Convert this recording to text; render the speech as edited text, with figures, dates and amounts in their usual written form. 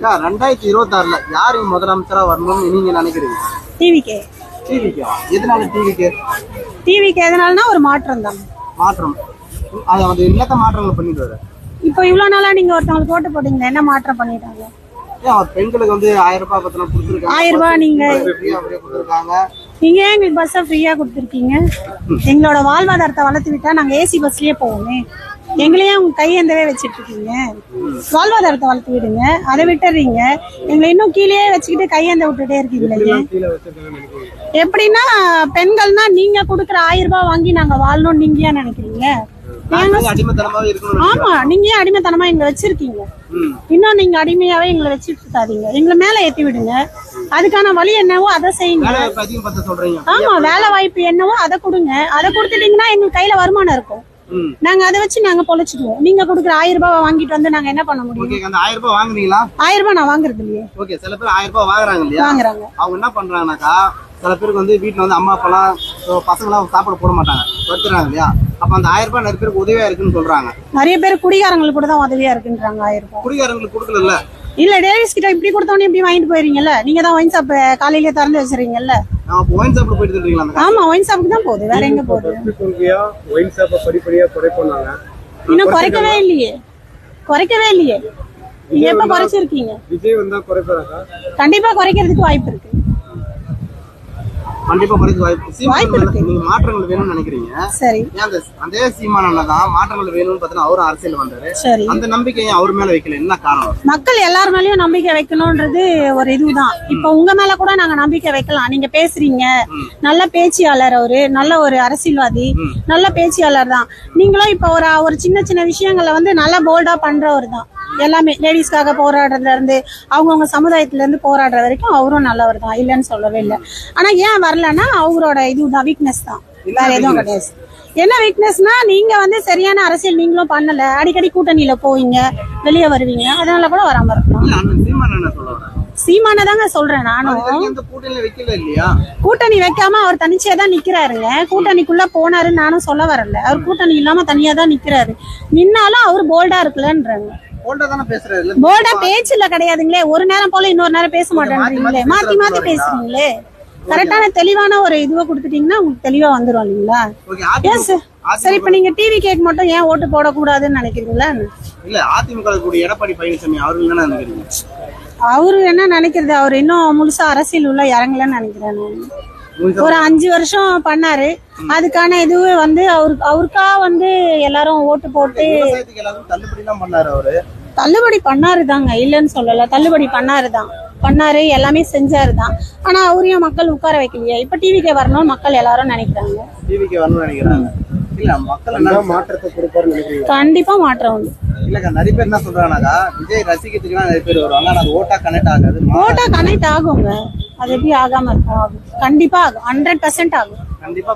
2026ல யாரு முதலமைச்சரா வரணும்னு நீங்க நினைக்கிறீங்க? டிவிகே. எதனால டிவிகே? டிவிகே எதனாலனா ஒரு மாற்றம் தான். மாற்றம். அது என்னத்த மாற்றங்கள் பண்ணிட்டு வர? இப்போ இவ்வளவு நாளா நீங்க ஒருத்தவங்களுக்கு ஓட்டு போட்டீங்க, என்ன மாற்றம் பண்ணிட்டாங்க? பெண்களுக்கு 1000 ரூபாய் பத்திரம் கொடுத்துருக்காங்க. 1000 ரூபாய் நீங்க நீங்க ஏன் எங்களுக்கு பஸ்ஸை ஃப்ரீயா கொடுத்துருக்கீங்க? எங்களோட வாழ்வாதாரத்தை வளர்த்து விட்டா நாங்க ஏசி பஸ்லயே போவோமே. எங்களையே உங்க கையேந்தவே வச்சிட்டு இருக்கீங்க. வாழ்வாதாரத்தை வளர்த்து விடுங்க, அதை விட்டுறீங்க. எங்களை இன்னும் கீழே வச்சுக்கிட்டு கையேந்த விட்டுட்டே இருக்கீங்களே. எப்படின்னா பெண்கள்னா நீங்க கொடுக்குற 1000 ரூபாய் வாங்கி நாங்க வாழணும்னு நீங்க ஏன் நினைக்கிறீங்க? ஆமா, நீங்க ஏன் அடிமைத்தனமா எங்களை வச்சிருக்கீங்க? இன்னும் நீங்க அடிமையாவே எங்களை வச்சுட்டு இருக்காதீங்க. எங்களை மேல ஏத்தி விடுங்க. அதுக்கான வழி என்னவோ அதை செய்யுங்க. ஆமா, வேலை வாய்ப்பு என்னவோ அதை கொடுங்க. அதை கொடுத்துட்டீங்கன்னா எங்களுக்கு கையில வருமானம் இருக்கும். நாங்க அதை வச்சு நாங்க பொழைச்சிடுவோம். நீங்க கொடுக்குற 1000 ரூபாய் வாங்கிட்டு வந்து நாங்க என்ன பண்ண முடியும்? 1000 ரூபாய் வாங்குறீங்களா? 1000 ரூபாய் நான் வாங்குறது இல்லையே. ஓகே, சில பேர் 1000 ரூபாய் வாங்குறாங்க இல்லையா? வாங்குறாங்க. அவங்க என்ன பண்றாங்கன்னாக்கா, சில பேருக்கு வீட்டுல அம்மா அப்பெல்லாம் பசங்களாம் சாப்பாடு போட மாட்டாங்க, வச்சுறாங்க இல்லையா? அப்ப அந்த 1000 ரூபாய் நிறைய பேருக்கு உதவியா இருக்குன்னு சொல்றாங்க. நிறைய பேர் குடிகாரங்களுக்கு கூட தான் உதவியா இருக்குன்றாங்க. 1000 ரூபாய் குடிகாரங்களுக்கு கொடுக்கல. இல்ல, டேவிஸ் கிட்ட இப்படி கொடுத்தவனே இப்படி வாங்கிட்டு போயிருங்கல்ல. நீங்க தான் ஒயின் ஷாப் காலையிலே திறந்து வச்சிருக்கீங்கல்ல. ஒயின் ஷாப்ல போயிட்டு இருக்கீங்களா? ஆமா, ஒயின் ஷாப்புக்கு தான் போகுது, வேற எங்க போகுது? ஒயின் ஷாப்பை படிப்படியா குறைப்பாங்க. இன்னும் குறைக்கவே இல்லையே. நீங்க எப்ப குறைச்சிருக்கீங்க? விஜய் வந்தா குறைப்பாங்க. கண்டிப்பா குறைக்கிறதுக்கு வாய்ப்பு இருக்கு. கண்டிப்பா குறைக்க வாய்ப்பு இருக்கு. நீங்க மாற்றங்கள் வேணும்னு நினைக்கிறீங்க. சரி, அதே சீமானதான் மாற்றங்கள் வேணும்னு பார்த்தா அவரும் அரசியல் வந்தாரு. சரி, அந்த நம்பிக்கையை அவர் மேல வைக்கல, என்ன காரணம்? மக்கள் எல்லார் மேலயும் நம்பிக்கை வைக்கணும்ன்றது ஒரு இதுதான். இப்ப உங்க மேல கூட நாங்க நம்பிக்கை வைக்கலாம். நீங்க பேசுறீங்க, நல்ல பேச்சியாளர், அவரு நல்ல ஒரு அரசியல்வாதி, நல்ல பேச்சியாளர் தான். நீங்களும் இப்ப ஒரு சின்ன சின்ன விஷயங்களை நல்லா போல்டா பண்றவர் தான். எல்லாமே லேடிஸ்க்காக போராடுறதுல இருந்து அவங்கவுங்க சமுதாயத்துல இருந்து போராடுற வரைக்கும் அவரும் நல்லவர் தான், இல்லைன்னு சொல்லவே இல்லை. ஆனா ஏன் வரலன்னா அவரோட இதுதான் வீக்னஸ் தான், வேற எதுவும் கிடையாது. என்ன வீக்னஸ்னா, நீங்க சரியான அரசியல் நீங்களும் பண்ணல, அடிக்கடி கூட்டணியில போவீங்க, வெளியே வருவீங்க, அதனால கூட வராம இருக்கலாம். சீமான தாங்க சொல்றேன் நானும். கூட்டணி வைக்காம அவர் தனிச்சே தான் நிக்கிறாருங்க. கூட்டணிக்குள்ள போனாருன்னு நானும் சொல்ல வரல. அவர் கூட்டணி இல்லாம தனியா தான் நிக்கிறாரு. நின்னாலும் அவர் போல்டா இருக்குல்லன்றாங்க. போல்டா பேச்சுல கிடையாதுங்களே. ஒரு நேரம் போல இன்னொரு நேரம் பேச மாட்டேன்றீங்களே, மாத்தி மாத்தி பேசுறீங்களே. கரெக்டான தெளிவான ஒரு இதுவை கொடுத்துட்டீங்கன்னா உங்களுக்கு தெளிவா வந்துரும் இல்லைங்களா? சரி, இப்ப நீங்க டிவி கேக் மட்டும் ஏன் ஓட்டு போடக்கூடாதுன்னு நினைக்கிறீங்களா? இல்ல, அதிமுக எடப்பாடி பழனிசாமி அவர்கள் என்ன நினைக்கிறீங்க? அவரு என்ன நினைக்கிறது, அவரு இன்னும் முழுசா அரசியல் உள்ள இறங்கலன்னு நினைக்கிறேன். ஒரு 5 வருஷம் பண்ணாரு. அதுக்கான இதுவே அவருக்கா எல்லாரும் ஓட்டு போட்டு தள்ளுபடி பண்ணாரு தாங்க, இல்லன்னு சொல்லல. தள்ளுபடி பண்ணாரு, எல்லாமே செஞ்சாருதான். ஆனா அவரையும் மக்கள் உட்கார வைக்கலையா? இப்ப டிவிக்கே வரணும் மக்கள் எல்லாரும் நினைக்கிறாங்க. கண்டிப்பா மாற்றம் உண்டு. நிறைய பேர் என்ன சொல்றாங்கன்னாக்கா, விஜய் ரசிக்கிறதுக்கு நிறைய பேர் வருவாங்க, ஆனா ஓட்டா கனெக்ட் ஆகாது. ஓட்டா கனெக்ட் ஆகுங்க, அது எப்படி ஆகாம இருக்கும்? கண்டிப்பா ஆகும், 100% ஆகும். கண்டிப்பா